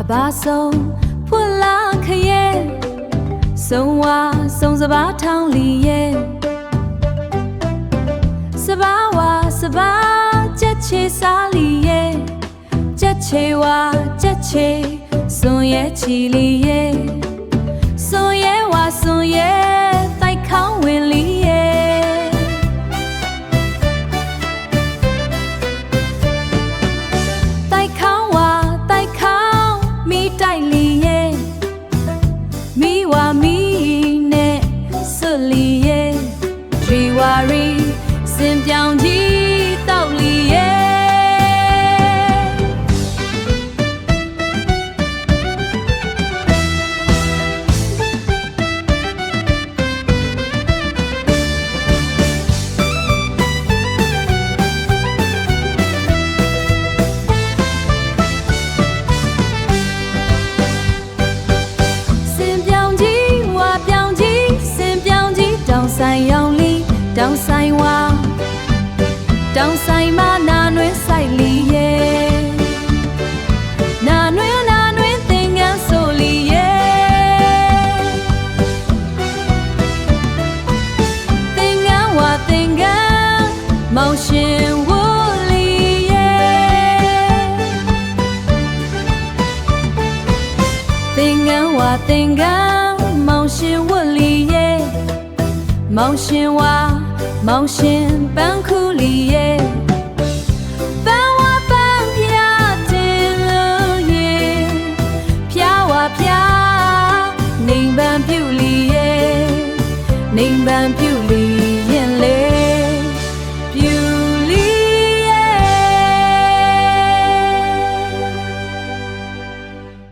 巴松破拉开耶，松哇松十八汤里耶，十八哇十八节切沙里耶，节切哇节切松耶起里耶，松耶哇松耶在康文里耶。စဉ်ပြောင်းကြီးတောက်လီရဲ့စဉ်ပြောင်းကြီးဝါပြောင်းကြီးစဉ်ပြောင်းကြီးတောင်ဆိုင်ရောင်လီတောင်ဆိုင်ဝါတောင်ဆိုင်မှာနာနွဲဆိုင်လီရဲ့နာနွဲသင်္ကန်းဆိုလီရဲ့သင်္ကန်းဝါသင်္ကန်းမောင်ရှင်ဝလီရဲ့သင်္ကန်းဝါသင်္ကန်းမောင်ရှင်ဝလီရဲ့မောင်ရှင်ဝါမောင်ရှင်ပန်းခူလီရဲ့ပန်းဝါပန်းဖျားတင်လို့ရဲ့ဖျားဝါဖျားနေပန်းပြူလီရဲ့နေပန်းပြူ